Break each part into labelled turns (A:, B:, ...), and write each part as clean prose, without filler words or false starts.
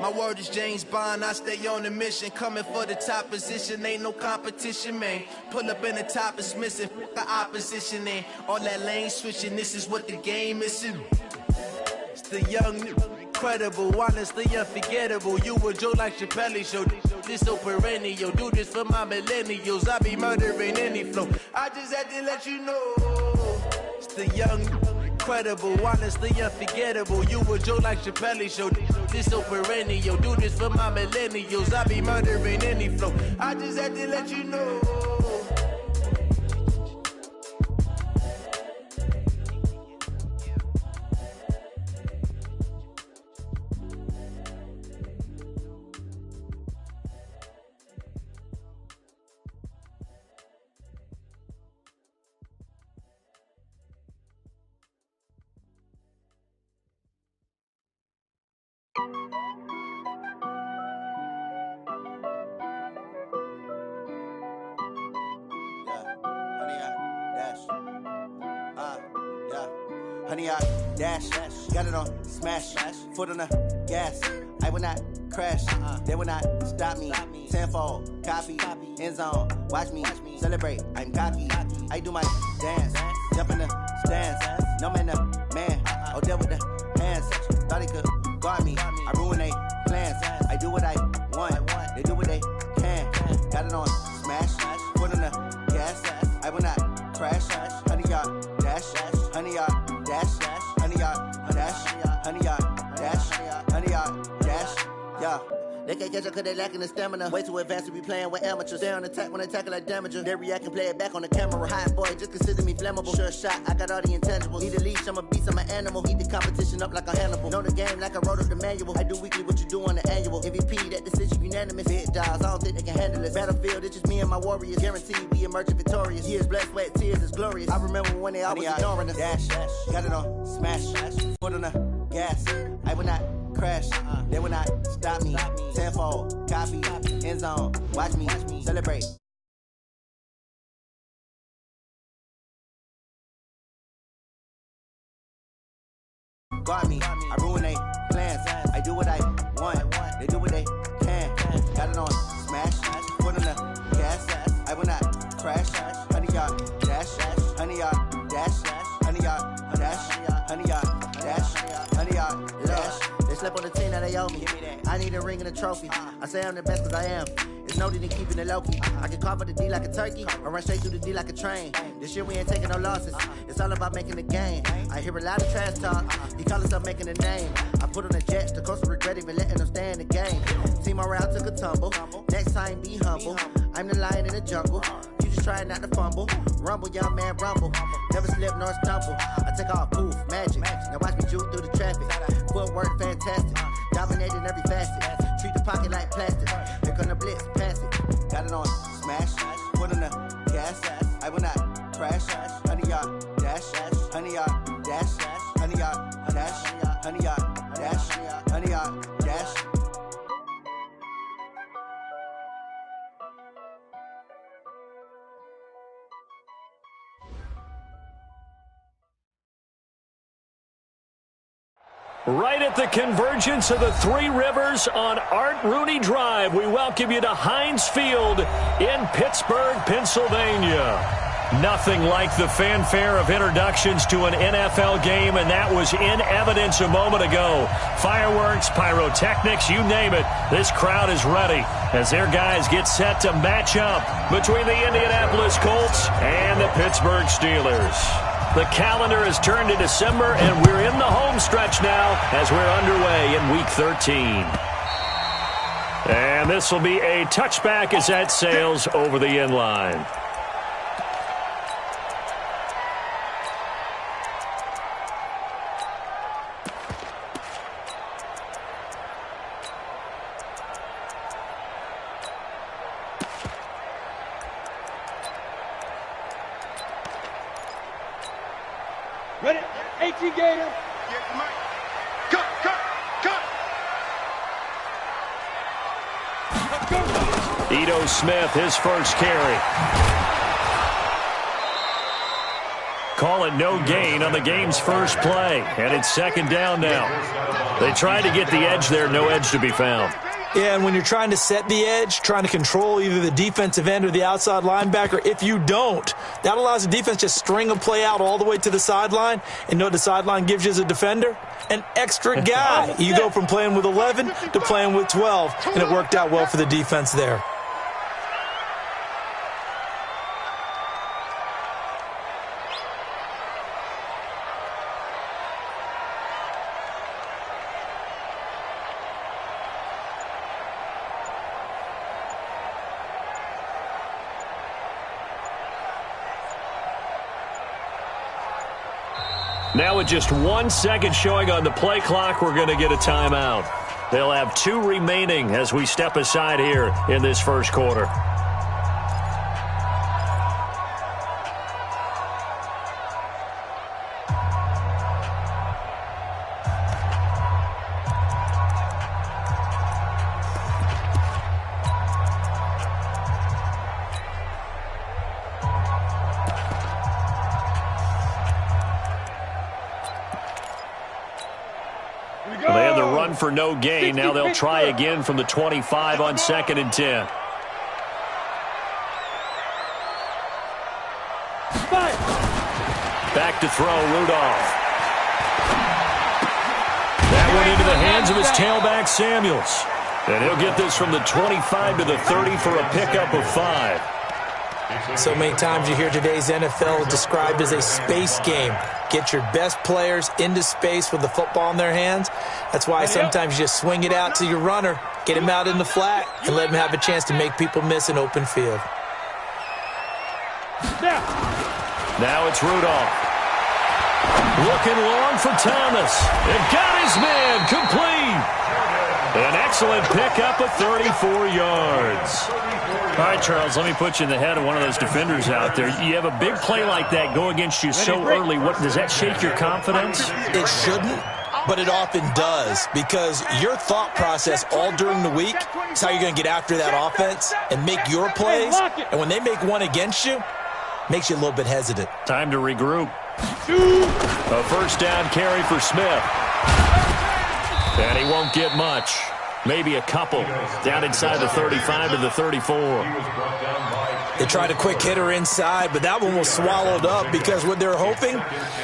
A: My word is James Bond, I stay on the mission. Coming for the top position, ain't no competition, man. Pull up in the top is missing, the opposition in. All that lane switching, this is what the game is. It's the young, incredible, honestly unforgettable. You a joke like Chappelle show. This so perennial, do this for my millennials. I be murdering any flow. I just had to let you know. It's the young, incredible, honestly unforgettable. You a joke like Chappelle show. This so perennial, do this for my millennials. I be murdering any flow. I just had to let you know.
B: Honey, I dash, got it on smash, foot on the gas. I will not crash, they will not stop me. Tenfold, copy, end zone, watch me celebrate. I'm cocky, I do my dance, jump in the stands. No man, the man, oh, deal with the hands. Thought he could guard me, I ruin they plans. I do what I want, they do what they can. Got it on smash, foot on the gas. I will not crash, honey, y'all dash, honey, y'all dash, honey, y'all dash, honey, y'all dash, honey, y'all dash, yeah. They can't catch up cause they lacking the stamina. Way too advanced to be playing with amateurs. Stay on attack when they tackle like damager. They react and play it back on the camera. Hot boy, just consider me flammable. Sure shot, I got all the intangibles. Need a leash, I'm a beast, I'm an animal. Heat the competition up like a Hannibal. Know the game like I wrote up the manual. I do weekly what you do on the annual. MVP, that decision unanimous. Big dogs, I don't think they can handle it. Battlefield, it's just me and my warriors. Guaranteed we emerging victorious. Years, blood, sweat, tears, it's glorious. I remember when they always ignoring us. Dash, got it on smash, foot on the gas. I will not crash, they will not stop me. Tenfold, copy, end zone, watch me celebrate. Guard me, I ruin they plans. I do what I want, they do what they can. Got it on smash, foot on the gas. I will not crash, honey, y'all dash, honey, y'all dash, honey, y'all dash, honey, y'all dash, honey, y'all dash. They slept on the team, now they owe me. I need a ring and a trophy. I say I'm the best cause I am. It's no need in keeping it low-key. I can carve up the D like a turkey or run straight through the D like a train. This year we ain't taking no losses. It's all about making the game. I hear a lot of trash talk. He call himself making a name. I put on the Jets, the coast will regret even letting them stay in the game. Team around took a tumble. Next time be humble. I'm the lion in the jungle. You just trying not to fumble. Rumble, young man, rumble. Never slip nor stumble. I take off, poof, magic. Now watch me juke through the traffic. Footwork fantastic. Dominating every facet. Treat the pocket like plastic. Here come the blitz, pass it. Got it on smash, foot on the gas. I will not crash. Honey, y'all dash, honey, y'all dash, honey, y'all dash, honey, y'all dash, honey, y'all dash.
C: Right at the convergence of the Three Rivers on Art Rooney Drive, we welcome you to Heinz Field in Pittsburgh, Pennsylvania. Nothing like the fanfare of introductions to an NFL game, and that was in evidence a moment ago. Fireworks, pyrotechnics, you name it. This crowd is ready as their guys get set to match up between the Indianapolis Colts and the Pittsburgh Steelers. The calendar has turned to December, and we're in the home stretch now as we're underway in Week 13. And this will be a touchback as that sails over the end line.
D: Ready? 18 Gator. Cut.
C: Ito Smith, his first carry. call it no gain on the game's first play. And it's second down now. They tried to get the edge there, no edge to be found.
E: Yeah, and when you're trying to set the edge, trying to control either the defensive end or the outside linebacker, if you don't, that allows the defense to string a play out all the way to the sideline. And know what the sideline gives you as a defender? An extra guy. You go from playing with 11 to playing with 12, and it worked out well for the defense there.
C: Now with just 1 second showing on the play clock, we're going to get a timeout. They'll have 2 remaining as we step aside here in this first quarter.
D: They
C: had the run for no gain. Now they'll try again from the 25 on 2nd and 10. Back to throw, Rudolph. That went into the hands of his tailback, Samuels. And he'll get this from the 25 to the 30 for a pickup of 5.
E: So many times you hear today's NFL described as a space game. Get your best players into space with the football in their hands. That's why sometimes you just swing it out to your runner, get him out in the flat, and let him have a chance to make people miss an open field.
C: Now it's Rudolph. Looking long for Thomas. And got his man complete. An excellent pickup of 34 yards. All right, Charles, let me put you in the head of one of those defenders out there. You have a big play like that go against you so early. What does that shake your confidence?
E: It shouldn't, but it often does, because your thought process all during the week is how you're going to get after that offense and make your plays. And when they make one against you, makes you a little bit hesitant.
C: Time to regroup. A first down carry for Smith. And he won't get much. Maybe a couple. Down inside the 35 to the 34.
E: They tried a quick hitter inside, but that one was swallowed up because what they're hoping,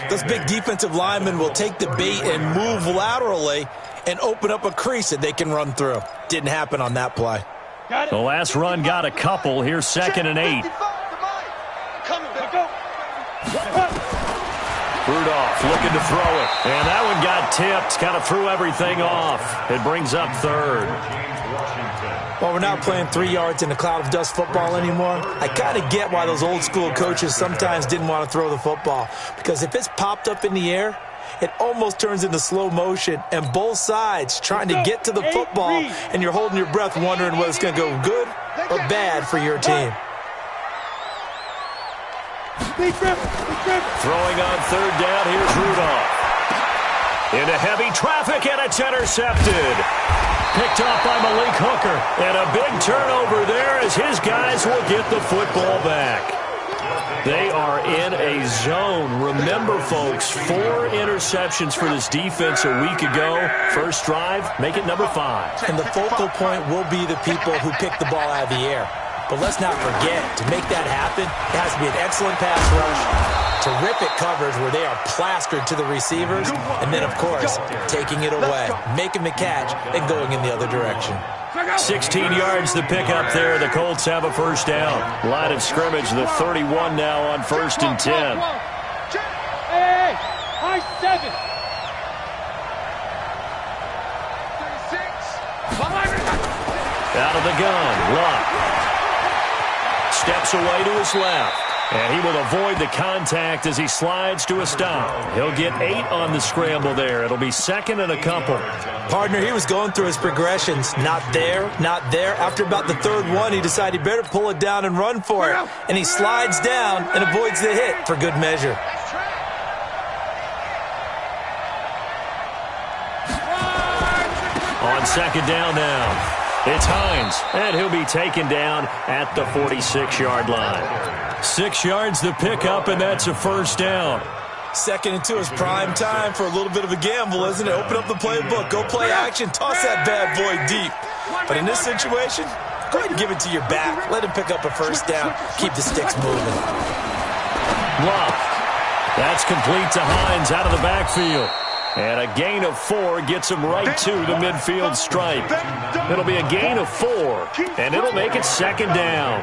E: those big defensive linemen will take the bait and move laterally and open up a crease that they can run through. Didn't happen on that play.
C: The last run got a couple. Here's 2nd and 8. Rudolph looking to throw it. And that one got tipped. Kind of threw everything off. It brings up 3rd.
E: Well, we're not playing 3 yards in a cloud of dust football anymore. I kind of get why those old school coaches sometimes didn't want to throw the football. Because if it's popped up in the air, it almost turns into slow motion. And both sides trying to get to the football, and you're holding your breath wondering whether it's going to go good or bad for your team.
C: Throwing on 3rd down, here's Rudolph. Into heavy traffic, and it's intercepted. Picked off by Malik Hooker. And a big turnover there as his guys will get the football back. They are in a zone. Remember, folks, 4 interceptions for this defense a week ago. First drive, make it number 5.
E: And the focal point will be the people who pick the ball out of the air. But let's not forget, to make that happen, it has to be an excellent pass rush, terrific coverage where they are plastered to the receivers, and then, of course, taking it away, making the catch, and going in the other direction.
C: 16 yards to pick up there. The Colts have a first down. Line of scrimmage, the 31 now on 1st and 10.
D: Hey, high 7.
C: Out of the gun, Luck. Steps away to his left. And he will avoid the contact as he slides to a stop. He'll get 8 on the scramble there. It'll be 2nd and a couple.
E: Partner, he was going through his progressions. Not there, not there. After about the 3rd one, he decided he better pull it down and run for it. And he slides down and avoids the hit for good measure.
C: On 2nd down now. It's Hines, and he'll be taken down at the 46-yard line. 6 yards the pickup, and that's a first down.
E: 2nd and 2 is prime time for a little bit of a gamble, isn't it? Open up the playbook, go play action, toss that bad boy deep. But in this situation, go ahead and give it to your back. Let him pick up a first down. Keep the sticks moving.
C: Love. That's complete to Hines out of the backfield. And a gain of 4 gets him right to the midfield stripe. It'll be a gain of 4, and it'll make it 2nd down.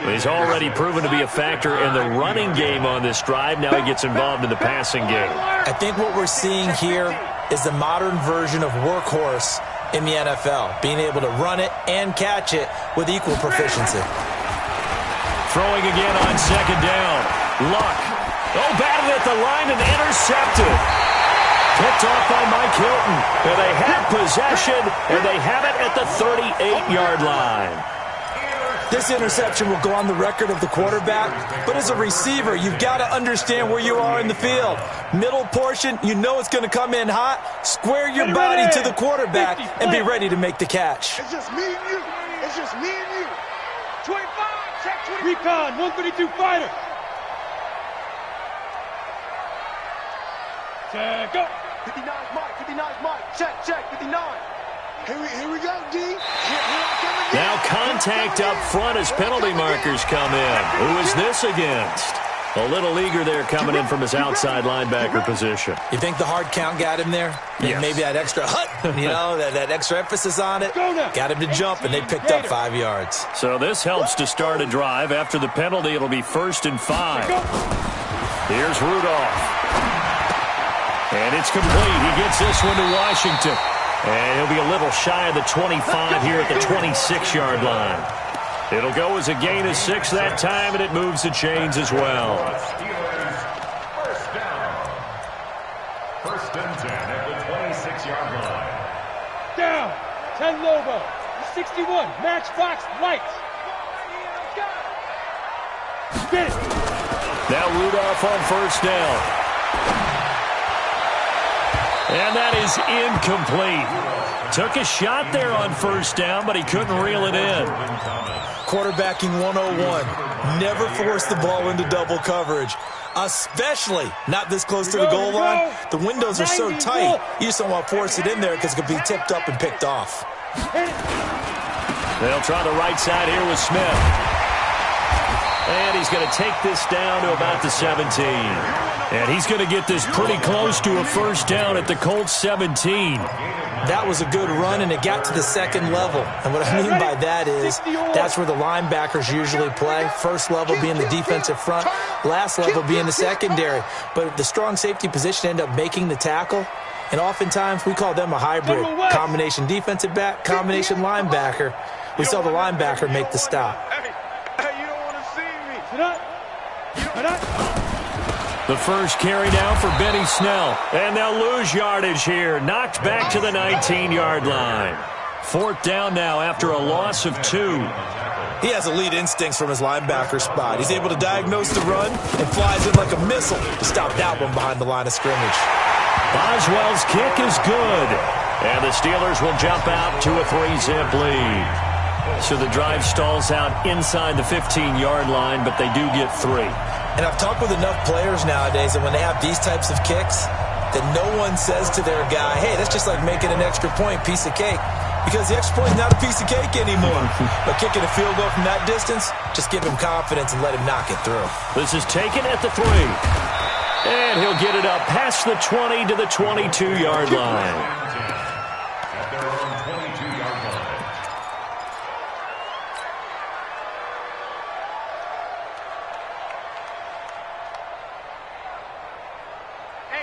C: He's already proven to be a factor in the running game on this drive. Now he gets involved in the passing game.
E: I think what we're seeing here is the modern version of workhorse in the NFL, being able to run it and catch it with equal proficiency.
C: Throwing again on 2nd down. Luck. Oh, batted at the line and intercepted. Picked off by Mike Hilton. And they have possession, and they have it at the 38-yard line.
E: This interception will go on the record of the quarterback, but as a receiver, you've got to understand where you are in the field. Middle portion, you know it's going to come in hot. Square your body to the quarterback and be ready to make the catch.
D: It's just me and you. It's just me and you. 25, check 20. Recon, 132 fighter. Check, go.
F: 59's Mike, 59's Mike. Check, 59. Here we go, D. Here I come again.
C: Now contact up front as penalty markers come in. Who is this against? A little eager there coming in from his outside linebacker position.
E: You think the hard count got him there?
C: Yes.
E: Maybe that extra that extra emphasis on it got him to jump, and they picked up 5 yards.
C: So this helps to start a drive. After the penalty, it'll be 1st and 5. Here's Rudolph. And it's complete. He gets this one to Washington. And he'll be a little shy of the 25 here at the 26-yard line. It'll go as a gain of 6 that time, and it moves the chains as well.
G: First down. 1st and 10 at the 26-yard line.
D: Down. 10 Lobo. 61. Matchbox lights. Get it.
C: Now Rudolph on 1st down. And that is incomplete. Took a shot there on 1st down, but he couldn't reel it in.
E: Quarterbacking 101. Never force the ball into double coverage, especially not this close to the goal line. The windows are so tight, you just don't want to force it in there because it could be tipped up and picked off.
C: They'll try the right side here with Smith. And he's going to take this down to about the 17. And he's going to get this pretty close to a 1st down at the Colts 17.
E: That was a good run, and it got to the 2nd level. And what I mean by that is that's where the linebackers usually play. 1st level being the defensive front, last level being the secondary. But the strong safety position ended up making the tackle. And oftentimes we call them a hybrid. Combination defensive back, combination linebacker. We saw the linebacker make the stop.
F: Hey, you don't want to see me.
D: Sit up. Sit up.
C: The first carry down for Benny Snell. And they'll lose yardage here. Knocked back to the 19-yard line. 4th down now after a loss of 2.
E: He has elite instincts from his linebacker spot. He's able to diagnose the run and flies in like a missile to stop that one behind the line of scrimmage.
C: Boswell's kick is good. And the Steelers will jump out to a 3-zip lead. So the drive stalls out inside the 15-yard line, but they do get 3.
E: And I've talked with enough players nowadays that when they have these types of kicks, that no one says to their guy, hey, that's just like making an extra point, piece of cake. Because the extra point is not a piece of cake anymore. But kicking a field goal from that distance, just give him confidence and let him knock it through.
C: This is taken at the 3. And he'll get it up past the 20 to the 22-yard line.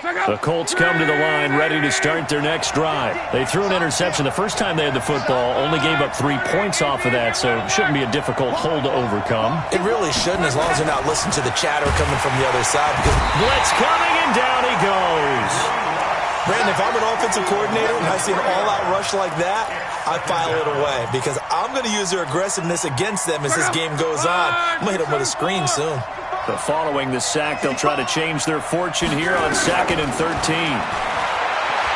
C: The Colts come to the line ready to start their next drive. They threw an interception the first time they had the football, only gave up 3 points off of that, so it shouldn't be a difficult hole to overcome.
E: It really shouldn't, as long as they're not listening to the chatter coming from the other side. Because
C: blitz coming, and down he goes.
E: Brandon, if I'm an offensive coordinator and I see an all-out rush like that, I file it away because I'm going to use their aggressiveness against them as this game goes on. I'm going to hit them with a screen soon.
C: But following the sack, they'll try to change their fortune here on 2nd and 13.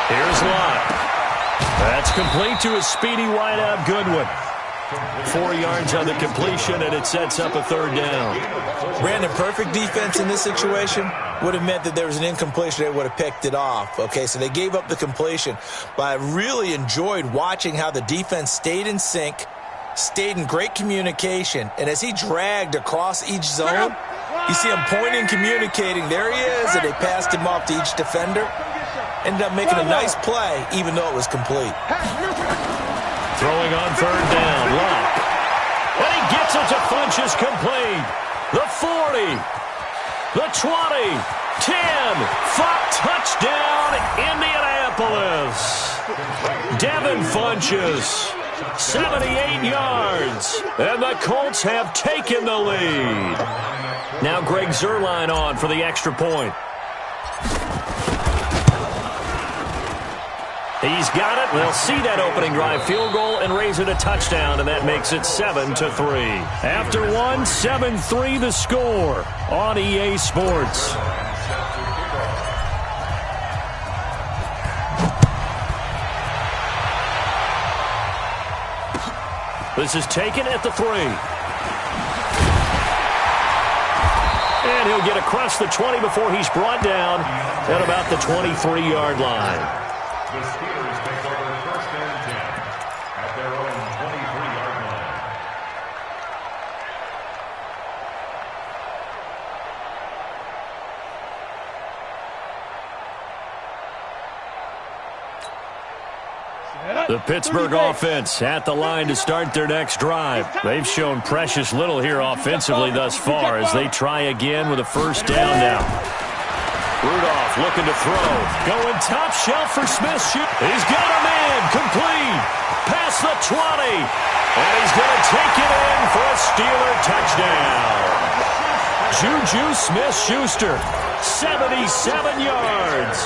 C: Here's Lott. That's complete to a speedy wideout Goodwin. 4 yards on the completion, and it sets up a third down.
E: Brandon, perfect defense in this situation would have meant that there was an incompletion. They would have picked it off. Okay, so they gave up the completion. But I really enjoyed watching how the defense stayed in sync, stayed in great communication, and as he dragged across each zone, you see him pointing, communicating. There he is, and they passed him off to each defender. Ended up making a nice play, even though it was complete.
C: Throwing on third down, Locke. And he gets it to Funchess, complete. The 40, the 20, 10, 5, touchdown, Indianapolis. Devin Funchess, 78 yards, and the Colts have taken the lead. Now Greg Zuerlein on for the extra point. He's got it. They'll see that opening drive field goal and raise it a touchdown, and that makes it 7-3. After one, 7-3 the score on EA Sports. This is taken at the 3. And he'll get across the 20 before he's brought down at about the 23-yard line.
G: The Steelers take over 1st and 10 at their own 23-yard line.
C: The Pittsburgh offense at the line to start their next drive. They've shown precious little here offensively thus far as they try again with a first down now. Rudolph looking to throw. Going top shelf for Smith. He's got a man. Complete. Past the 20. And he's going to take it in for a Steeler touchdown. Juju Smith-Schuster, 77 yards.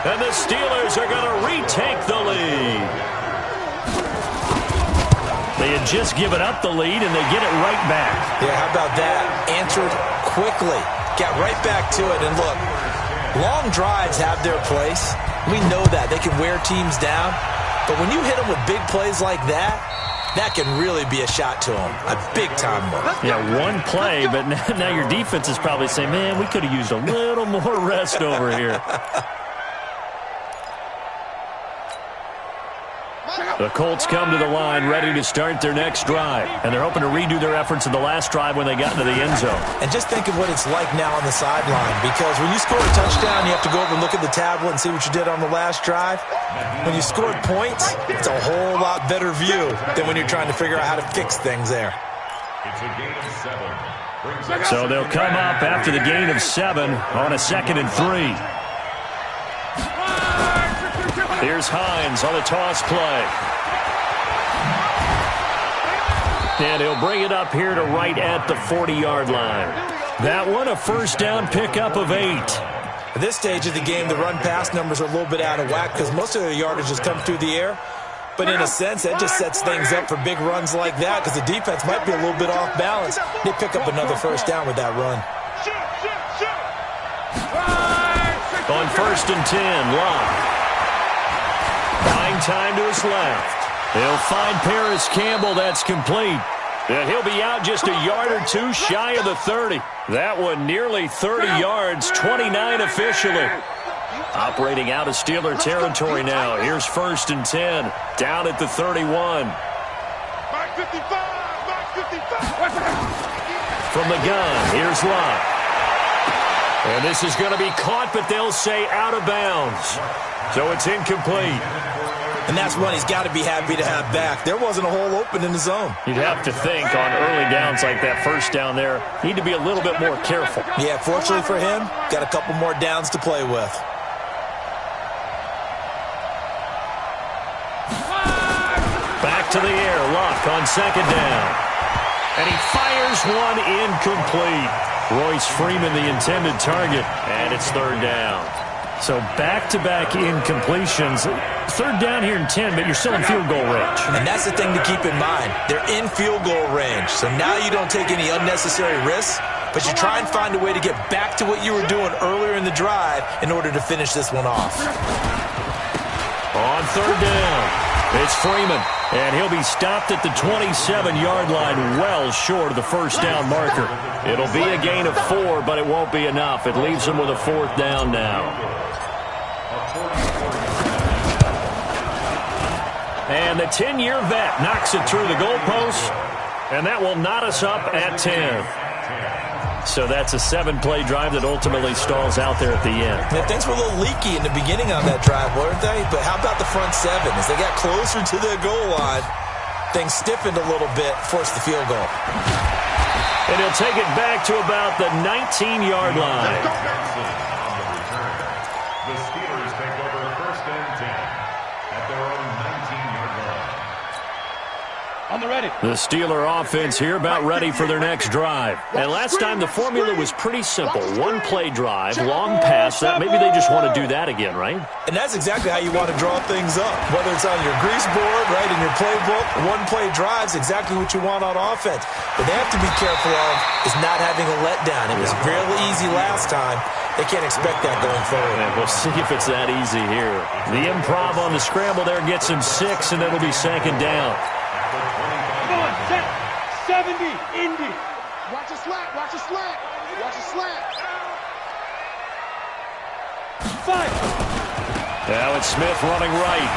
C: And the Steelers are going to retake the lead. They had just given up the lead, and they get it right back.
E: Yeah, how about that? Answered quickly. Got right back to it. And look, long drives have their place. We know that. They can wear teams down. But when you hit them with big plays like that, that can really be a shot to them. A big-time one.
C: Yeah, one play, but now your defense is probably saying, man, we could have used a little more rest over here. The Colts come to the line ready to start their next drive. And they're hoping to redo their efforts in the last drive when they got into the end zone.
E: And just think of what it's like now on the sideline. Because when you score a touchdown, you have to go over and look at the tablet and see what you did on the last drive. When you scored points, it's a whole lot better view than when you're trying to figure out how to fix things there.
G: It's a gain of 7.
C: So they'll come up after the gain of 7 on a 2nd and 3. Here's Hines on a toss play. And he'll bring it up here to right at the 40-yard line. That one, a first down pickup of 8.
E: At this stage of the game, the run-pass numbers are a little bit out of whack because most of the yardage has come through the air. But in a sense, that just sets things up for big runs like that because the defense might be a little bit off balance. They pick up another first down with that run.
C: On 1st and 10, Locke. Buying time to his left. He'll find Paris Campbell. That's complete. And he'll be out just a yard or two shy of the 30. That one nearly 30 yards, 29 officially. Operating out of Steeler territory now. Here's 1st and 10. Down at the 31. From the gun, here's Locke. And this is going to be caught, but they'll say out of bounds. So it's incomplete.
E: And that's one he's got to be happy to have back. There wasn't a hole open in the zone.
C: You'd have to think on early downs like that first down there, need to be a little bit more careful.
E: Yeah, fortunately for him, got a couple more downs to play with.
C: Back to the air, Locke on 2nd down. And he fires one incomplete. Royce Freeman, the intended target, and it's 3rd down. So back-to-back incompletions. 3rd down here in 10, but you're still in field goal range.
E: And that's the thing to keep in mind. They're in field goal range. So now you don't take any unnecessary risks, but you try and find a way to get back to what you were doing earlier in the drive in order to finish this one off.
C: On 3rd down, it's Freeman. And he'll be stopped at the 27-yard line, well short of the first down marker. It'll be a gain of 4, but it won't be enough. It leaves him with a 4th down now. And the 10-year vet knocks it through the goalpost, and that will knot us up at 10. So that's a 7-play drive that ultimately stalls out there at the end.
E: Yeah, things were a little leaky in the beginning on that drive, weren't they? But how about the front 7? As they got closer to the goal line, things stiffened a little bit, forced the field goal.
C: And he'll take it back to about the 19-yard line.
G: The Steelers take over 1st and 10 at their own 19-yard line.
D: On the ready.
C: The Steeler offense here about ready for their next drive. And last time the formula was pretty simple. 1-play drive, long pass. Maybe they just want to do that again, right?
E: And that's exactly how you want to draw things up. Whether it's on your grease board, right, in your playbook, 1-play drive's exactly what you want on offense. But they have to be careful of is not having a letdown. It was really easy last time. They can't expect that going forward.
C: And we'll see if it's that easy here. The improv on the scramble there gets him 6, and it'll be 2nd down.
D: 70, Indy.
F: Watch a slant, watch a slant, watch a slant.
D: 5.
C: Now it's Smith running right.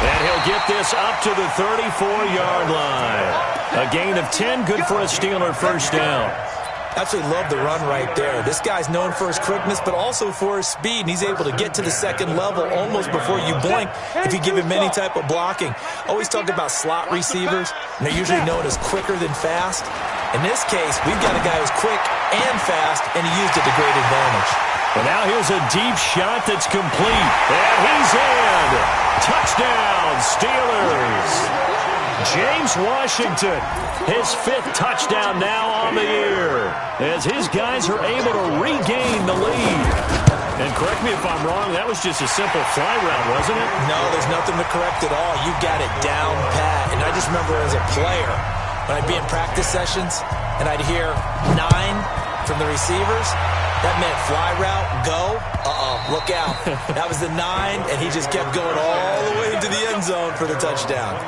C: And he'll get this up to the 34-yard line. A gain of 10, good for a Steeler 1st down.
E: Absolutely love the run right there. This guy's known for his quickness, but also for his speed, and he's able to get to the 2nd level almost before you blink if you give him any type of blocking. Always talk about slot receivers, and they're usually known as quicker than fast. In this case, we've got a guy who's quick and fast, and he used it to great advantage.
C: And now here's a deep shot that's complete, and he's in. Touchdown, Steelers. James Washington, his 5th touchdown now on the year, as his guys are able to regain the lead. And correct me if I'm wrong, that was just a simple fly route, wasn't it?
E: No, there's nothing to correct at all. You got it down pat. And I just remember as a player, when I'd be in practice sessions, and I'd hear 9 from the receivers, that meant fly route, go, look out. That was the 9, and he just kept going all the way into the end zone for the touchdown.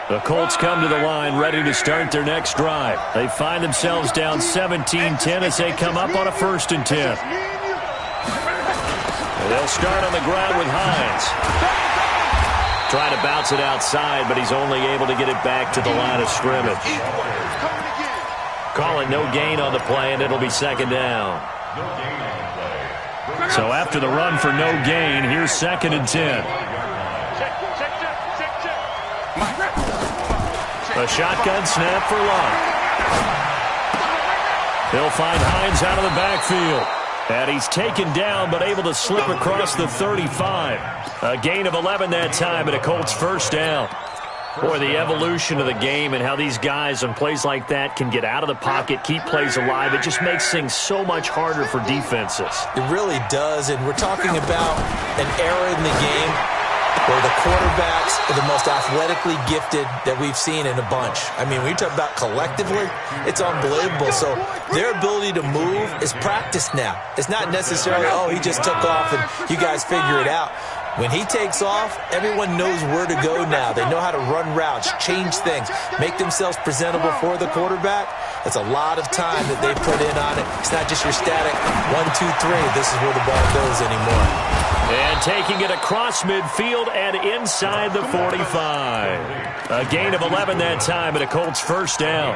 C: The Colts come to the line ready to start their next drive. They find themselves down 17-10 as they come up on a 1st and 10. They'll start on the ground with Hines. Trying to bounce it outside, but he's only able to get it back to the line of scrimmage. Call it no gain on the play, and it'll be 2nd down. So after the run for no gain, here's 2nd and 10. A shotgun snap for Love. He'll find Hines out of the backfield. And he's taken down, but able to slip across the 35. A gain of 11 that time, and a Colts 1st down. Boy, the evolution of the game and how these guys on plays like that can get out of the pocket, keep plays alive, it just makes things so much harder for defenses.
E: It really does, and we're talking about an era in the game where the quarterbacks are the most athletically gifted that we've seen in a bunch. I mean, when you talk about collectively, it's unbelievable. So their ability to move is practiced now. It's not necessarily, oh, he just took off and you guys figure it out. When he takes off, everyone knows where to go now. They know how to run routes, change things, make themselves presentable for the quarterback. That's a lot of time that they put in on it. It's not just your static 1, 2, 3. This is where the ball goes anymore.
C: And taking it across midfield and inside the 45. A gain of 11 that time, and a Colts 1st down.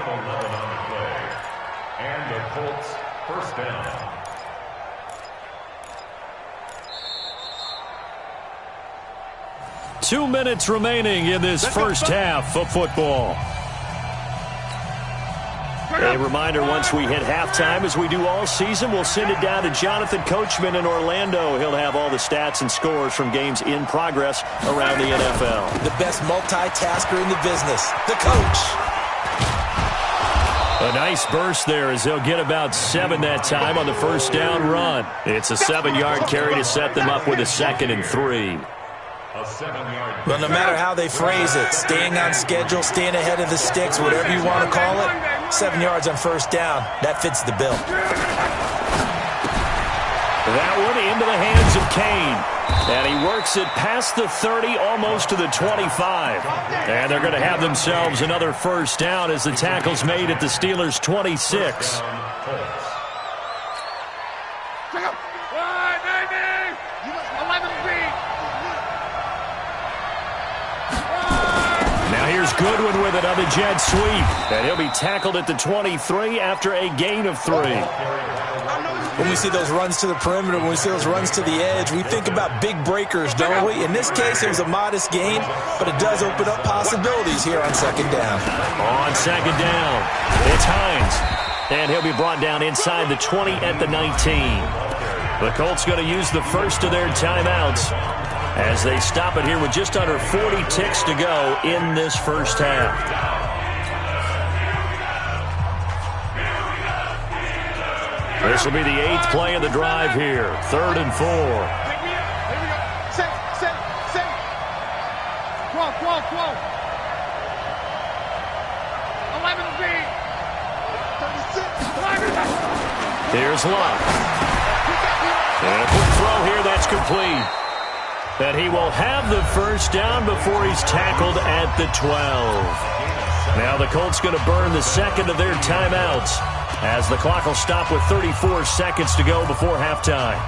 G: And the Colts 1st down.
C: Two minutes remaining in this first half of football. A reminder, once we hit halftime, as we do all season, we'll send it down to Jonathan Coachman in Orlando. He'll have all the stats and scores from games in progress around the NFL.
E: The best multitasker in the business, the coach.
C: A nice burst there as they'll get about 7 that time on the first down run. It's a 7-yard carry to set them up with a 2nd and 3.
G: A 7-yard.
E: Well, no matter how they phrase it, staying on schedule, staying ahead of the sticks, whatever you want to call it, 7 yards on first down, that fits the bill.
C: That one into the hands of Kane. And he works it past the 30, almost to the 25. And they're going to have themselves another first down as the tackle's made at the Steelers' 26. Now here's Goodwin with it on the jet sweep. And he'll be tackled at the 23 after a gain of 3.
E: When we see those runs to the perimeter, when we see those runs to the edge, we think about big breakers, don't we? In this case, it was a modest gain, but it does open up possibilities here on second down.
C: On second down, it's Hines. And he'll be brought down inside the 20 at the 19. The Colts going to use the first of their timeouts as they stop it here with just under 40 ticks to go in this first half. This will be the 8th play of the drive here. 3rd and 4.
D: Here we go. Set. Come on. 11 feet. 36.
C: Here's Luck. And a quick throw here that's complete. And he will have the first down before he's tackled at the 12. Now the Colts going to burn the second of their timeouts, as the clock will stop with 34 seconds to go before halftime.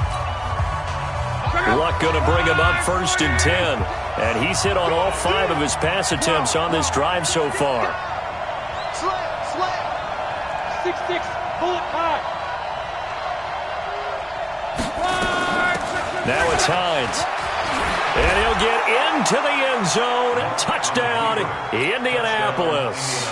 C: Luck going to bring him up 1st and 10. And he's hit on all 5 of his pass attempts on this drive so far.
D: Slam. 6-6, bullet high.
C: Now it's Hines. And he'll get into the end zone. Touchdown, Indianapolis.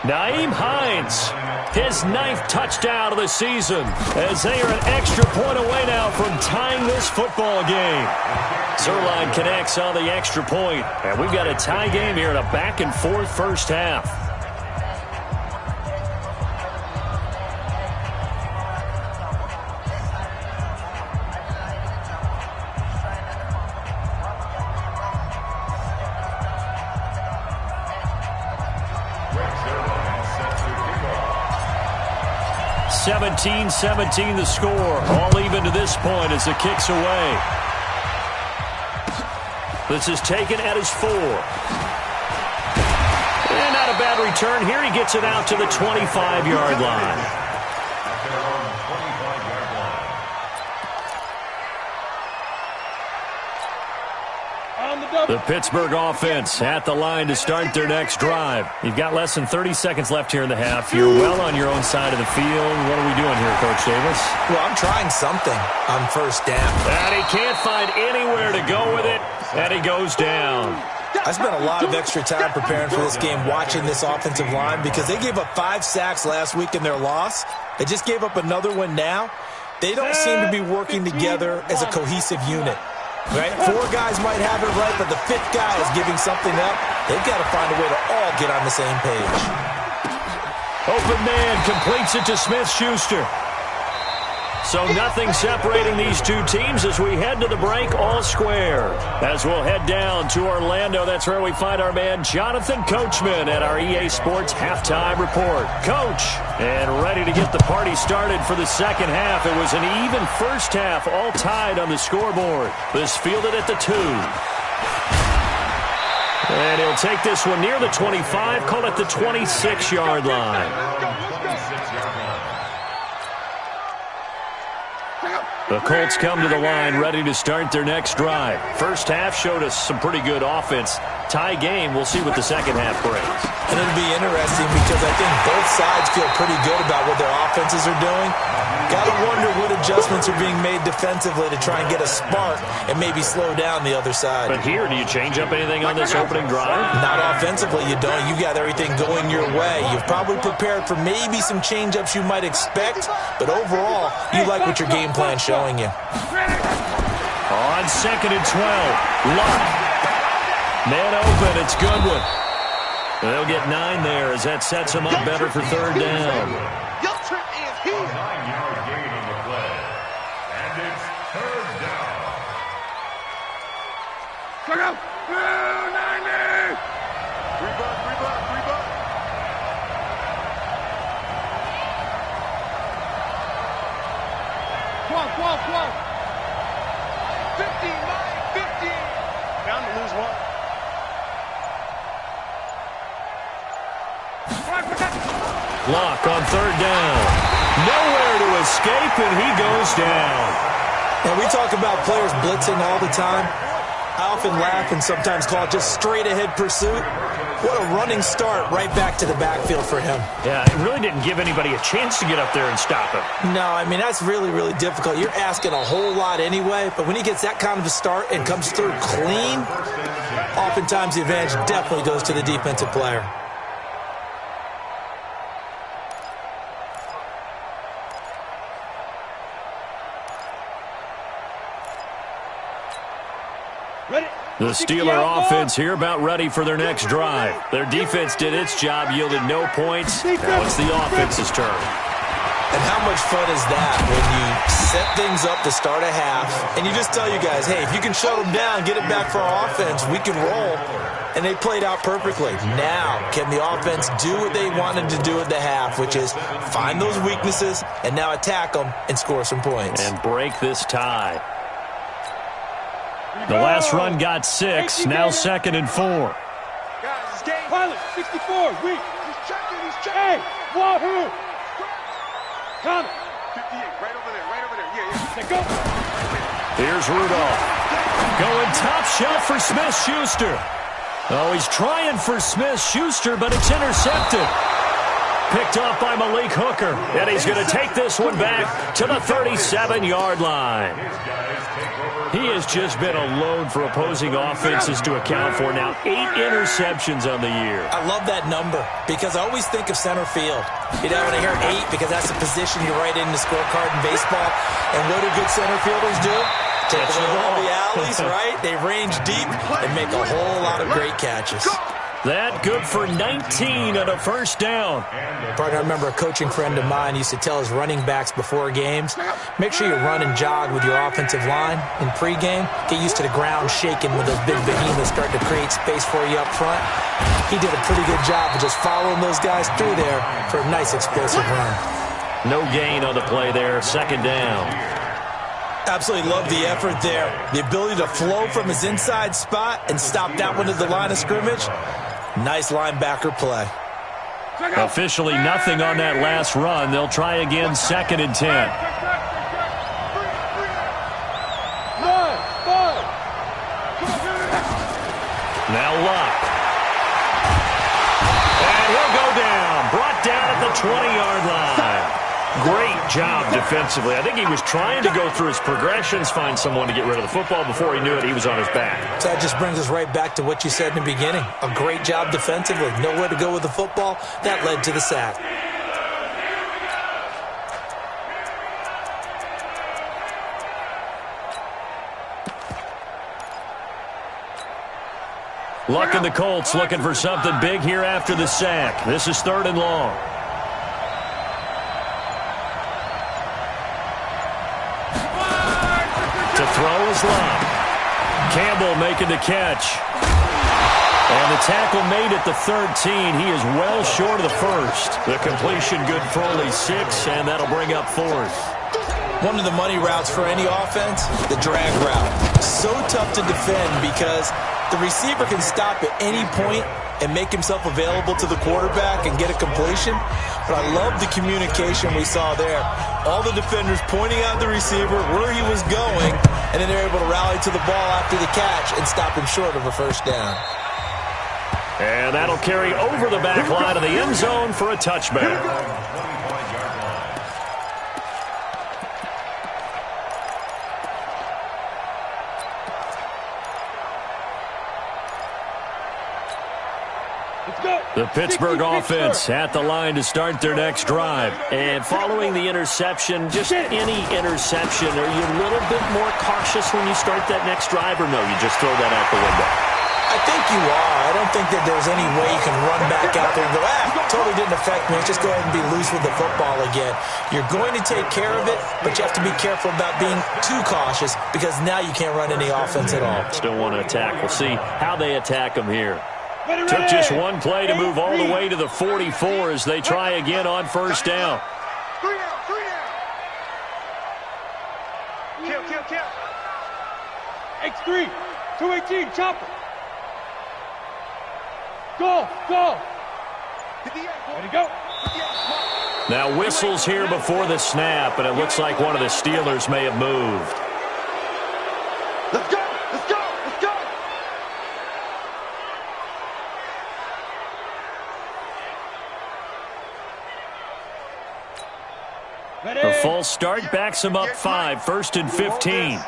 C: Nyheim Hines, his 9th touchdown of the season, as they are an extra point away now from tying this football game. Zerline connects on the extra point, and we've got a tie game here in a back-and-forth first half. – 17-17 the score. All even to this point as the kick's away. This is taken at his 4. And not a bad return here. He gets it out to the 25-yard line. The Pittsburgh offense at the line to start their next drive. You've got less than 30 seconds left here in the half. You're well on your own side of the field. What are we doing here, Coach Davis?
E: Well, I'm trying something on first down.
C: And he can't find anywhere to go with it, and he goes down.
E: I spent a lot of extra time preparing for this game, watching this offensive line, because they gave up 5 sacks last week in their loss. They just gave up another one now. They don't seem to be working together as a cohesive unit. Right? 4 guys might have it right, but the 5th guy is giving something up. They've got to find a way to all get on the same page.
C: Open man completes it to Smith-Schuster. So nothing separating these two teams as we head to the break, all square. As we'll head down to Orlando, that's where we find our man Jonathan Coachman at our EA Sports Halftime Report. Coach, and ready to get the party started for the second half. It was an even first half, all tied on the scoreboard. This fielded at the 2. And he'll take this one near the 25, call it the 26-yard line. The Colts come to the line ready to start their next drive. First half showed us some pretty good offense. Tie game, we'll see what the second half brings.
E: And it'll be interesting because I think both sides feel pretty good about what their offenses are doing. Got to wonder what adjustments are being made defensively to try and get a spark and maybe slow down the other side.
C: But here, do you change up anything on this opening drive?
E: Not offensively, you don't. You got everything going your way. You've probably prepared for maybe some change-ups you might expect, but overall, you like what your game plan's showing you.
C: On 2nd and 12, Luck. Man open, it's Goodwin. They'll get 9 there as that sets them up better for third down.
F: Your trip is here.
G: 9-yard gain on the play. And it's third down.
C: Luck on third down. Nowhere to escape, and he goes down.
E: And we talk about players blitzing all the time. I often laugh and sometimes call it just straight-ahead pursuit. What a running start right back to the backfield for him.
C: Yeah, it really didn't give anybody a chance to get up there and stop him.
E: No, I mean, that's really, really difficult. You're asking a whole lot anyway, but when he gets that kind of a start and comes through clean, oftentimes the advantage definitely goes to the defensive player.
C: The Steeler offense here about ready for their next drive. Their defense did its job, yielded no points. Now it's the offense's turn.
E: And how much fun is that when you set things up to start a half, and you just tell you guys, hey, if you can shut them down, get it back for our offense, we can roll. And they played out perfectly. Now, can the offense do what they wanted to do at the half, which is find those weaknesses and now attack them and score some points.
C: And break this tie. The last run got 6, now 2nd and 4.
D: Guys, it's game. Pilot, 64, weak. He's checking, Hey, Wahoo! Come. 58, right over there, yeah. Let's go.
C: Here's Rudolph. Going top shelf for Smith-Schuster. Oh, he's trying for Smith-Schuster, but it's intercepted. Picked off by Malik Hooker. And he's going to take this one back to the 37-yard line. He has just been a load for opposing offenses to account for now. 8 interceptions on the year.
E: I love that number because I always think of center field. You know, when I hear 8, because that's the position you write in the scorecard in baseball. And what do good center fielders do? Take away all the alleys, right? They range deep and make a whole lot of great catches.
C: That good for 19 on a first down.
E: Partner, I remember a coaching friend of mine used to tell his running backs before games, make sure you run and jog with your offensive line in pregame. Get used to the ground shaking when those big behemoths start to create space for you up front. He did a pretty good job of just following those guys through there for a nice explosive run.
C: No gain on the play there, 2nd down.
E: Absolutely love the effort there. The ability to flow from his inside spot and stop that one at the line of scrimmage. Nice linebacker play.
C: Officially nothing on that last run. They'll try again, 2nd and 10. Now Luck. And he'll go down. Brought down at the 20-yard line. Great job defensively. I think he was trying to go through his progressions, find someone to get rid of the football. Before he knew it, he was on his back.
E: So that just brings us right back to what you said in the beginning. A great job defensively. Nowhere to go with the football. That led to the sack.
C: Luck and the Colts looking for something big here after the sack. This is 3rd and long. To throw is Luck. Campbell making the catch. And the tackle made at the 13. He is well short of the first. The completion good for only 6, and that'll bring up 4th.
E: One of the money routes for any offense, the drag route. So tough to defend because the receiver can stop at any point and make himself available to the quarterback and get a completion. But I love the communication we saw there. All the defenders pointing out the receiver, where he was going, and then they're able to rally to the ball after the catch and stop him short of a first down.
C: And that'll carry over the back line of the end zone for a touchback. The Pittsburgh offense at the line to start their next drive. And following the interception, just any interception, are you a little bit more cautious when you start that next drive, or no, you just throw that out the window?
E: I think you are. I don't think that there's any way you can run back out there and go, totally didn't affect me. Let's just go ahead and be loose with the football again. You're going to take care of it, but you have to be careful about being too cautious because now you can't run any offense at all.
C: Still want to attack. We'll see how they attack them here. Took just one play to move all the way to the 44 as they try again on first down.
D: 3 down. Kill. X3, 218, chopper. Go. Ready to go.
C: Now whistles here before the snap, and it looks like one of the Steelers may have moved.
F: Let's go! Let's go! Let's go!
C: A false start backs him up 5, 1st and 15.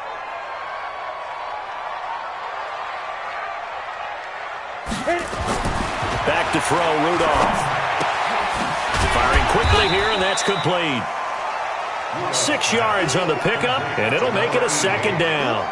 C: Back to throw, Rudolph. Firing quickly here, and that's complete. 6 yards on the pickup, and it'll make it a 2nd down.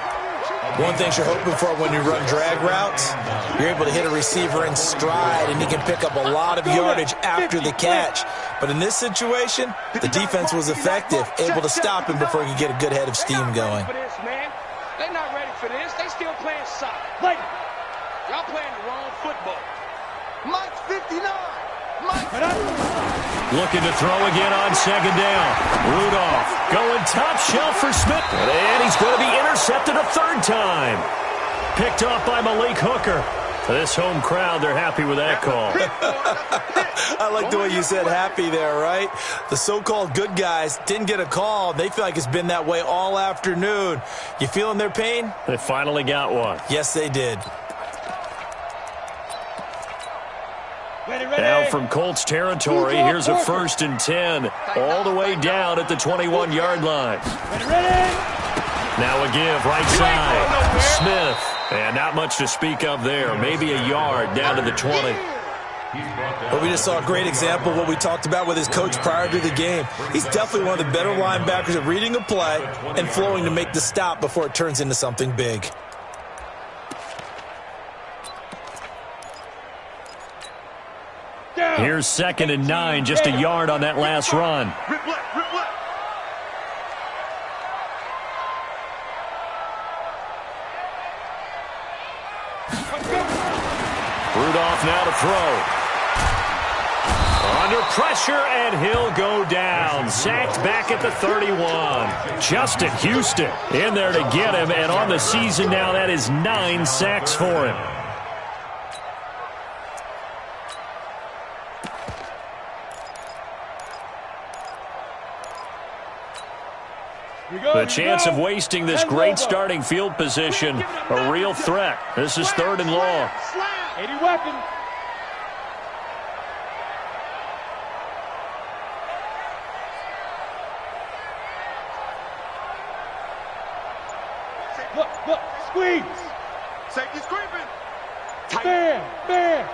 E: One thing you're hoping for when you run drag routes, you're able to hit a receiver in stride, and he can pick up a lot of yardage after the catch. But in this situation, the defense was effective, able to stop him before he could get a good head of steam going.
D: They're not ready for this. They still playing soccer. Y'all playing the wrong football.
F: Mike's 59. Mike's
C: Looking to throw again on 2nd down. Rudolph going top shelf for Smith. And he's going to be intercepted a 3rd time. Picked off by Malik Hooker. This home crowd, they're happy with that call.
E: I like the way you said happy there, right? The so-called good guys didn't get a call. They feel like it's been that way all afternoon. You feeling their pain?
C: They finally got one.
E: Yes, they did.
C: Now from Colts territory, here's a 1st and 10, all the way down at the 21-yard line. Now a give right side. Smith. And not much to speak of there. Maybe a yard down to the 20.
E: Well, we just saw a great example of what we talked about with his coach prior to the game. He's definitely one of the better linebackers at reading a play and flowing to make the stop before it turns into something big.
C: Here's 2nd and 9, just a yard on that last run. Rudolph now to throw. Under pressure, and he'll go down. Sacked back at the 31. Justin Houston in there to get him, and on the season now, that is 9 sacks for him. The chance of wasting this great starting field position, a real threat. This is 3rd and long.
D: 80 weapon. Look, squeeze.
F: Safety's creeping.
D: Bam.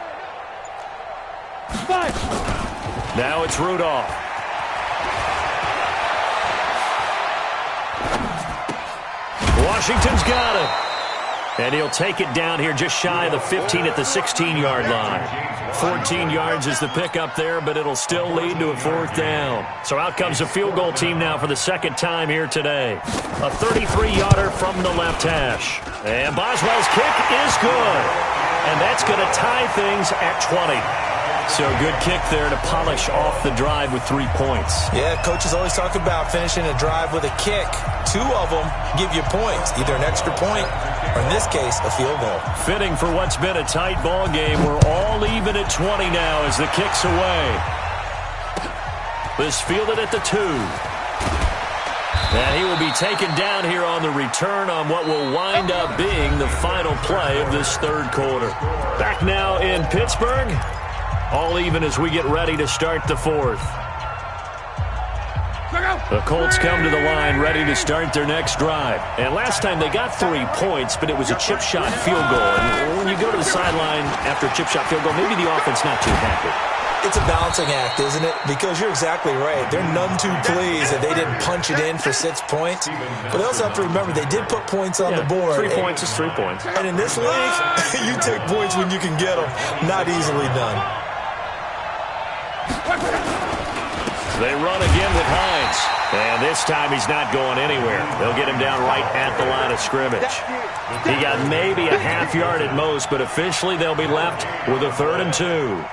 D: 5.
C: Now it's Rudolph. Washington's got it. And he'll take it down here just shy of the 15 at the 16-yard line. 14 yards is the pickup there, but it'll still lead to a 4th down. So out comes a field goal team now for the 2nd time here today. A 33-yarder from the left hash. And Boswell's kick is good. And that's going to tie things at 20. So good kick there to polish off the drive with 3 points.
E: Yeah, coaches always talk about finishing a drive with a kick. 2 of them give you points, either an extra point or, in this case, a field goal.
C: Fitting for what's been a tight ball game. We're all even at 20 now as the kick's away. This fielded at the 2. And he will be taken down here on the return on what will wind up being the final play of this 3rd quarter. Back now in Pittsburgh. All even as we get ready to start the 4th. The Colts come to the line ready to start their next drive. And last time they got 3 points, but it was a chip shot field goal. And when you go to the sideline after a chip shot field goal, maybe the offense not too happy.
E: It's a balancing act, isn't it? Because you're exactly right. They're none too pleased that they didn't punch it in for 6 points. But they also have to remember they did put points on the board.
C: 3 points is 3 points.
E: And in this league, you take points when you can get them. Not easily done.
C: They run again with Hines. And this time he's not going anywhere. They'll get him down right at the line of scrimmage. He got maybe a half yard at most, but officially they'll be left with a 3rd and 2.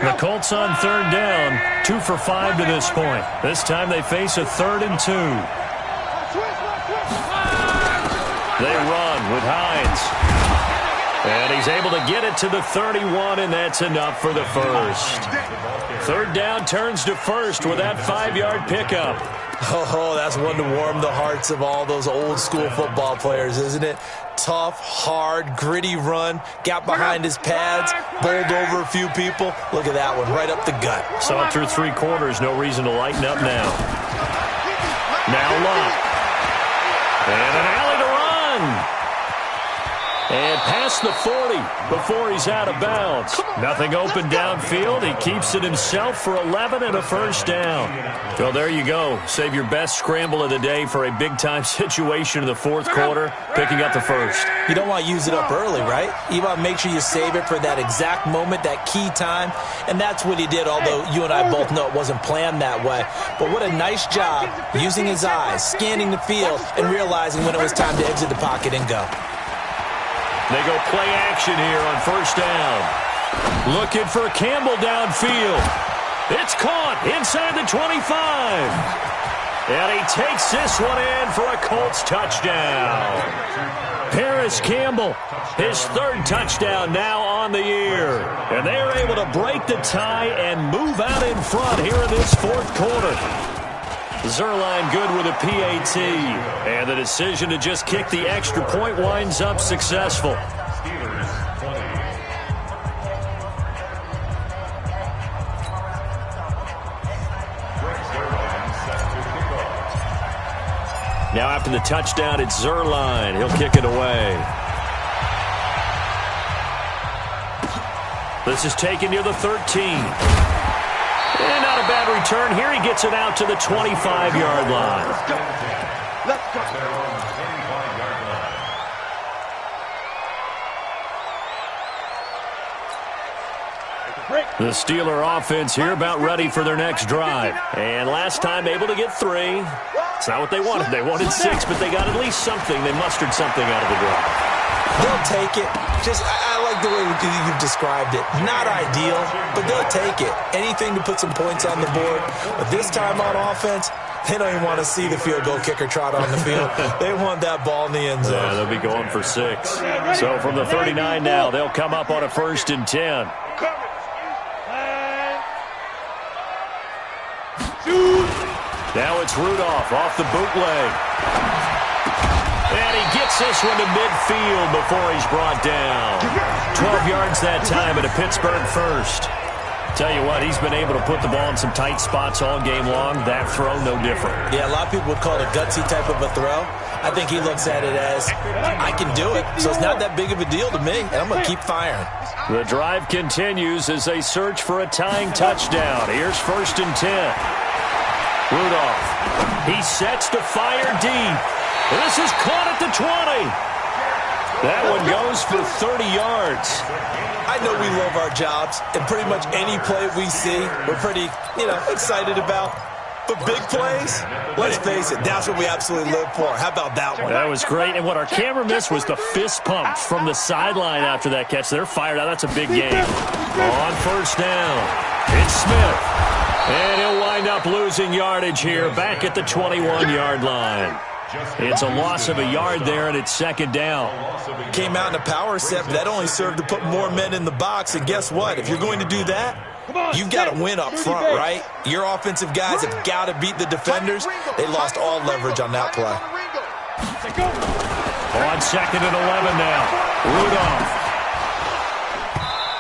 C: The Colts on 3rd down, 2 for 5 to this point. This time they face a 3rd and 2. They run with Hines. And he's able to get it to the 31, and that's enough for the first. Third down turns to first with that 5-yard pickup.
E: Oh, that's one to warm the hearts of all those old-school football players, isn't it? Tough, hard, gritty run, got behind his pads, bowled over a few people. Look at that one, right up the gut.
C: Saw it through 3 quarters, no reason to lighten up now. Now Lott. And an alley to run. And past the 40 before he's out of bounds. Nothing open downfield. He keeps it himself for 11 and a first down. So there you go. Save your best scramble of the day for a big-time situation in the fourth quarter, picking up the first.
E: You don't want to use it up early, right? You want to make sure you save it for that exact moment, that key time. And that's what he did, although you and I both know it wasn't planned that way. But what a nice job using his eyes, scanning the field, and realizing when it was time to exit the pocket and go.
C: They go play action here on first down. Looking for Campbell downfield. It's caught inside the 25. And he takes this one in for a Colts touchdown. Paris Campbell, his 3rd touchdown now on the year. And they are able to break the tie and move out in front here in this fourth quarter. Zerline good with a PAT. And the decision to just kick the extra point winds up successful. Now after the touchdown, it's Zerline. He'll kick it away. This is taken near the 13. And not a bad return here. He gets it out to the 25-yard line.
F: Let's go.
C: The Steeler offense here about ready for their next drive. And last time able to get 3. It's not what they wanted. They wanted 6, but they got at least something. They mustered something out of the drive.
E: They'll take it. I like the way you've described it. Not ideal, but they'll take it. Anything to put some points on the board. But this time on offense, they don't even want to see the field goal kicker trot on the field. They want that ball in the end zone.
C: Yeah, they'll be going for 6. So from the 39 now, they'll come up on a 1st and 10. Now it's Rudolph off the bootleg. And he gets this one to midfield before he's brought down. 12 yards that time at a Pittsburgh first. Tell you what, he's been able to put the ball in some tight spots all game long. That throw, no different.
E: Yeah, a lot of people would call it a gutsy type of a throw. I think he looks at it as, I can do it, so it's not that big of a deal to me, and I'm going to keep firing.
C: The drive continues as they search for a tying touchdown. Here's 1st and 10. Rudolph, he sets to fire deep. This is caught at the 20. That one goes for 30 yards.
E: I know we love our jobs, and pretty much any play we see, we're pretty, excited about. But big plays, let's face it, that's what we absolutely live for. How about that one?
C: That was great, and what our camera missed was the fist pump from the sideline after that catch. They're fired out. That's a big game. On first down, it's Smith. And he'll wind up losing yardage here back at the 21-yard line. It's a loss of a yard there, and it's 2nd down.
E: Came out in a power set, but that only served to put more men in the box. And guess what? If you're going to do that, you've got to win up front, right? Your offensive guys have got to beat the defenders. They lost all leverage on that play.
C: On 2nd and 11 now. Rudolph.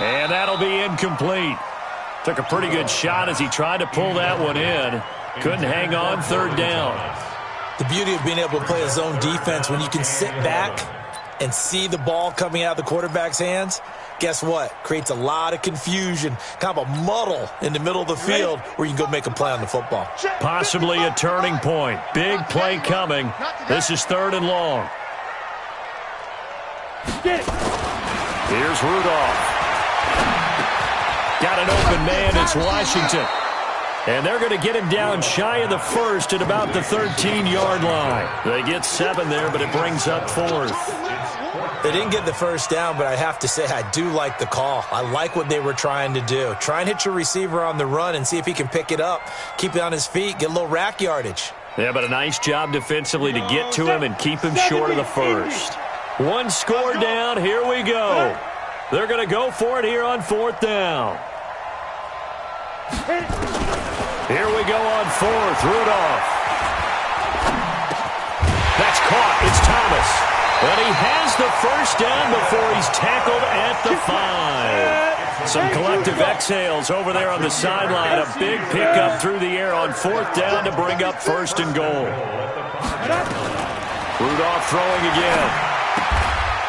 C: And that'll be incomplete. Took a pretty good shot as he tried to pull that one in. Couldn't hang on. 3rd down.
E: The beauty of being able to play a zone defense when you can sit back and see the ball coming out of the quarterback's hands, guess what? Creates a lot of confusion, kind of a muddle in the middle of the field where you can go make a play on the football.
C: Possibly a turning point. Big play coming. This is 3rd and long. Here's Rudolph. Got an open man. It's Washington. And they're going to get him down shy of the 1st at about the 13-yard line. They get 7 there, but it brings up 4th.
E: They didn't get the first down, but I have to say I do like the call. I like what they were trying to do. Try and hit your receiver on the run and see if he can pick it up, keep it on his feet, get a little rack yardage.
C: Yeah, but a nice job defensively to get to him and keep him short of the 1st. One score down. Here we go. They're going to go for it here on 4th down. Here we go on 4th. Rudolph. That's caught. It's Thomas. And he has the first down before he's tackled at the 5. Some collective exhales over there on the sideline. A big pickup through the air on 4th down to bring up 1st and goal. Rudolph throwing again.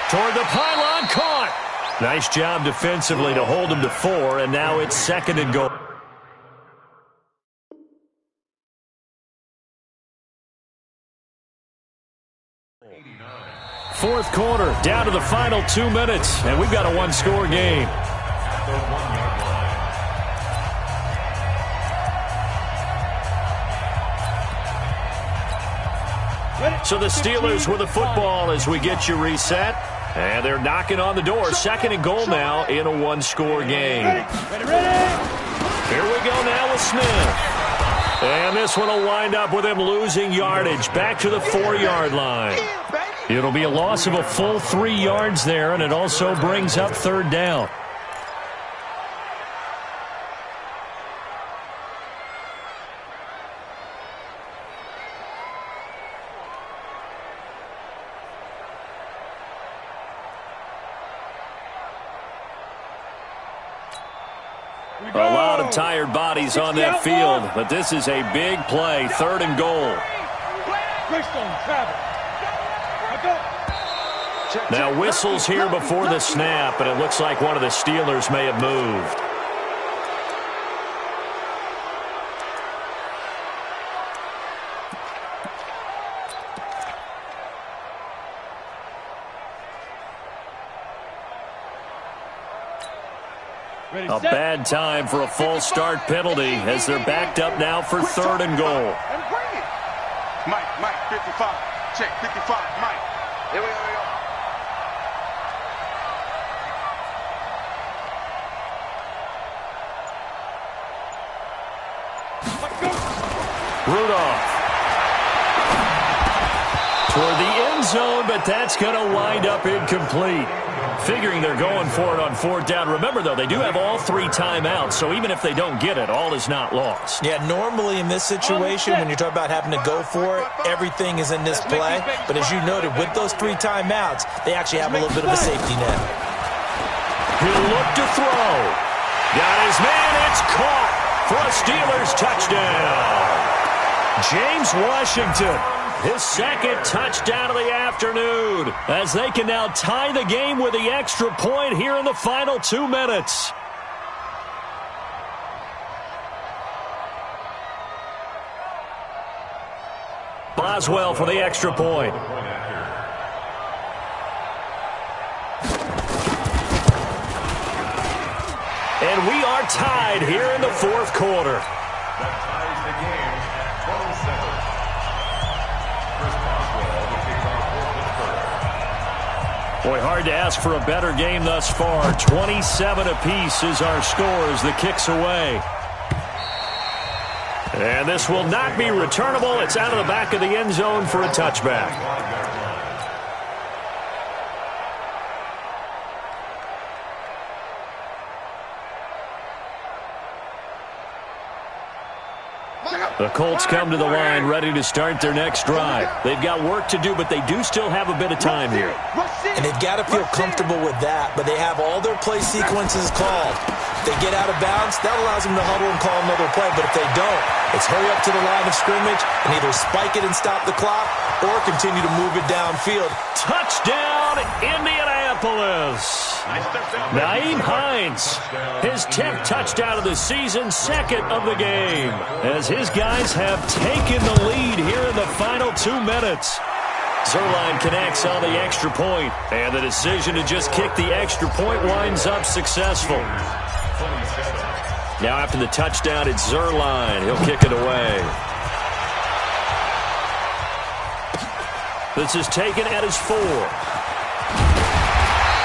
C: Toward the pylon, caught. Nice job defensively to hold him to 4, and now it's 2nd and goal. Fourth quarter, down to the final 2 minutes, and we've got a one-score game. So the Steelers with the football as we get you reset. And they're knocking on the door. 2nd and goal now in a one-score game. Here we go now with Smith. And this one will wind up with him losing yardage back to the 4-yard line. It'll be a loss of a full 3 yards there, and it also brings up 3rd down. A lot of tired bodies on that field, but this is a big play. 3rd and goal. Now whistles here before the snap, and it looks like one of the Steelers may have moved. A bad time for a false start penalty as they're backed up now for 3rd and goal.
F: Mike, 55. Check, 55, Mike. Here we go.
C: Rudolph. Toward the end zone, but that's going to wind up incomplete. Figuring they're going for it on 4th down. Remember, though, they do have all 3 timeouts, so even if they don't get it, all is not lost.
E: Yeah, normally in this situation, when you're talking about having to go for it, everything is in this play. But as you noted, with those 3 timeouts, they actually have a little bit of a safety net.
C: He'll look to throw. Got his man. It's caught for a Steelers touchdown. James Washington, his 2nd touchdown of the afternoon, as they can now tie the game with the extra point here in the final 2 minutes. Boswell for the extra point. And we are tied here in the 4th quarter.
G: That ties the game at 27. Chris Boswell will kick off for Pittsburgh.
C: Boy, hard to ask for a better game thus far. 27 apiece is our score as the kick's away. And this will not be returnable. It's out of the back of the end zone for a touchback. The Colts come to the line ready to start their next drive. They've got work to do, but they do still have a bit of time here.
E: And they've got to feel comfortable with that, but they have all their play sequences called. If they get out of bounds, that allows them to huddle and call another play. But if they don't, it's hurry up to the line of scrimmage and either spike it and stop the clock or continue to move it downfield.
C: Touchdown, Indianapolis. Nyheim Hines, his 10th touchdown of the season, 2nd of the game, as his guys have taken the lead here in the final 2 minutes. Zerline connects on the extra point, and the decision to just kick the extra point winds up successful. Now after the touchdown, it's Zerline. He'll kick it away. This is taken at his 4.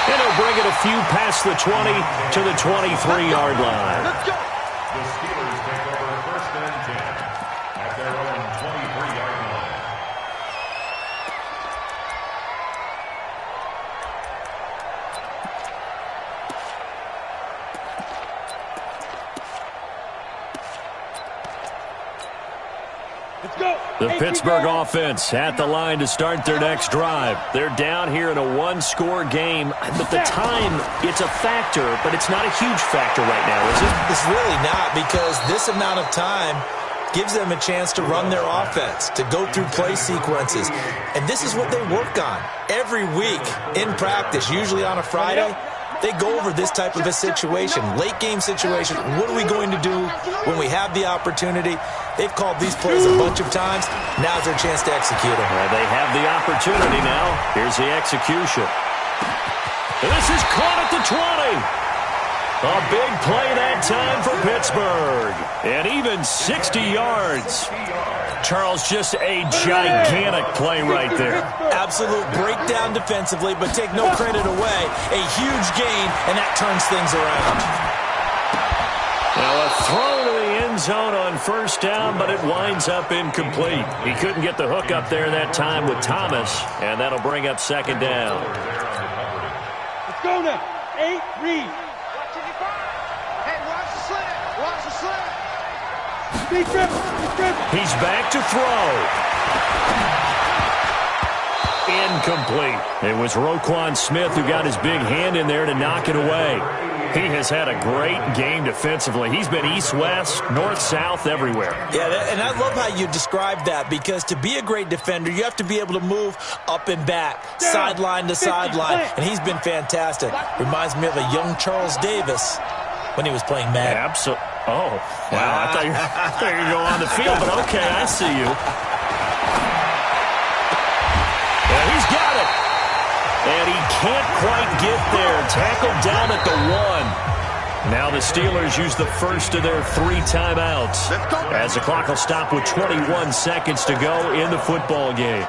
C: And he'll bring it a few past the 20 to the 23-yard line.
G: The Steelers take over 1st and 10 at their own 23-yard
C: The Pittsburgh offense at the line to start their next drive. They're down here in a one-score game, but the time, it's a factor, but it's not a huge factor right now, is it?
E: It's really not, because this amount of time gives them a chance to run their offense, to go through play sequences. And this is what they work on every week in practice, usually on a Friday. They go over this type of a situation, late-game situation. What are we going to do when we have the opportunity? They've called these plays a bunch of times. Now's their chance to execute them.
C: Well, they have the opportunity now. Here's the execution. And this is caught at the 20. A big play that time for Pittsburgh. And even 60 yards. Charles, just a gigantic play right there.
E: Absolute breakdown defensively, but take no credit away. A huge gain, and that turns things around.
C: Now a throw to the end zone on first down, but it winds up incomplete. He couldn't get the hook up there that time with Thomas, and that'll bring up second down.
D: Let's go now. 8, read.
F: Hey, watch the slant. Watch the slant.
D: Big dribble. Big dribble.
C: He's back to throw. Incomplete. It was Roquan Smith who got his big hand in there to knock it away. He has had a great game defensively. He's been east-west, north-south, everywhere.
E: Yeah, and I love how you described that, because to be a great defender, you have to be able to move up and back, sideline to sideline, and he's been fantastic. Reminds me of a young Charles Davis when he was playing Madden.
C: Absolutely. Oh, wow. I thought you were going to go on the field, but okay, I see you. Yeah, he's got it. And he can't quite get there. Tackled down at the 1. Now the Steelers use the first of their 3 timeouts, as the clock will stop with 21 seconds to go in the football game.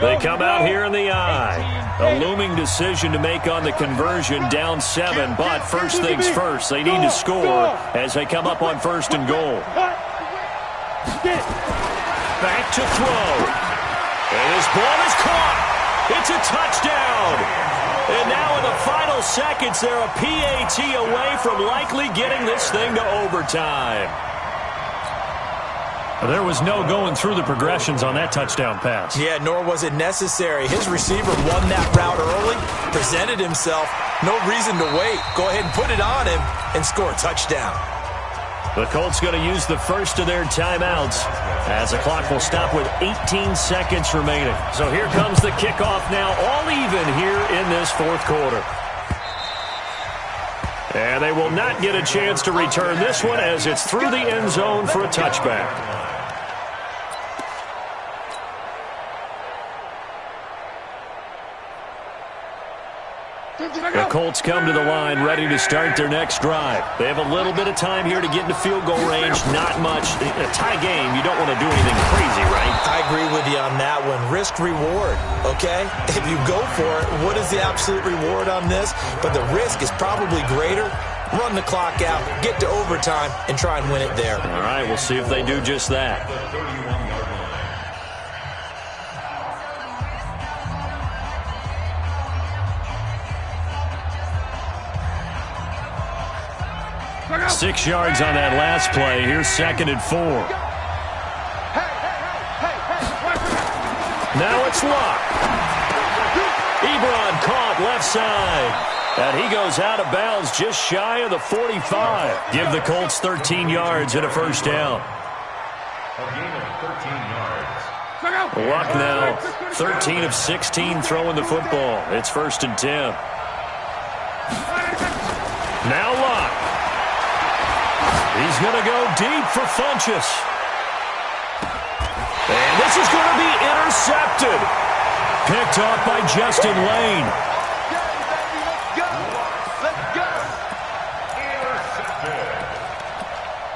C: They come out here in the eye. A looming decision to make on the conversion, down 7. But first things first, they need to score as they come up on first and goal. Back to throw. And his ball is caught. It's a touchdown. And now in the final seconds, they're a PAT away from likely getting this thing to overtime. There was no going through the progressions on that touchdown pass.
E: Yeah, nor was it necessary. His receiver won that route early, presented himself. No reason to wait. Go ahead and put it on him and score a touchdown.
C: The Colts going to use the first of their timeouts, as the clock will stop with 18 seconds remaining. So here comes the kickoff now, all even here in this fourth quarter. And they will not get a chance to return this one, as it's through the end zone for a touchback. The Colts come to the line ready to start their next drive. They have a little bit of time here to get into field goal range, not much. A tie game, you don't want to do anything crazy, right?
E: I agree with you on that one. Risk-reward, okay? If you go for it, what is the absolute reward on this? But the risk is probably greater. Run the clock out, get to overtime, and try and win it there.
C: All right, we'll see if they do just that.
D: Hey,
C: 6 yards on that last play. Here's 2nd and 4. Now it's Luck. Ebron caught left side. And he goes out of bounds just shy of the 45. Give the Colts 13 yards and a first down.
G: A gain of 13 yards.
C: Luck now, 13 of 16 throwing the football. It's 1st and 10. Now Luck. He's going to go deep for Funchess. And this is going to be intercepted. Picked off by Justin Lane.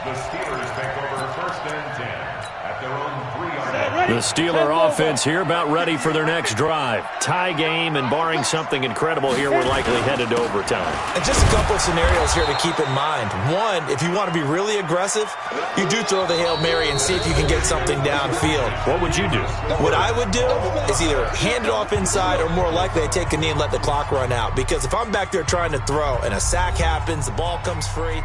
G: The Steelers take over 1st and 10 at their own 3-yard line.
C: The Steeler offense here about ready for their next drive. Tie game, and barring something incredible here, we're likely headed to overtime.
E: And just a couple of scenarios here to keep in mind. One, if you want to be really aggressive, you do throw the Hail Mary and see if you can get something downfield.
C: What would you do?
E: What I would do is either hand it off inside or more likely I take a knee and let the clock run out. Because if I'm back there trying to throw and a sack happens, the ball comes free,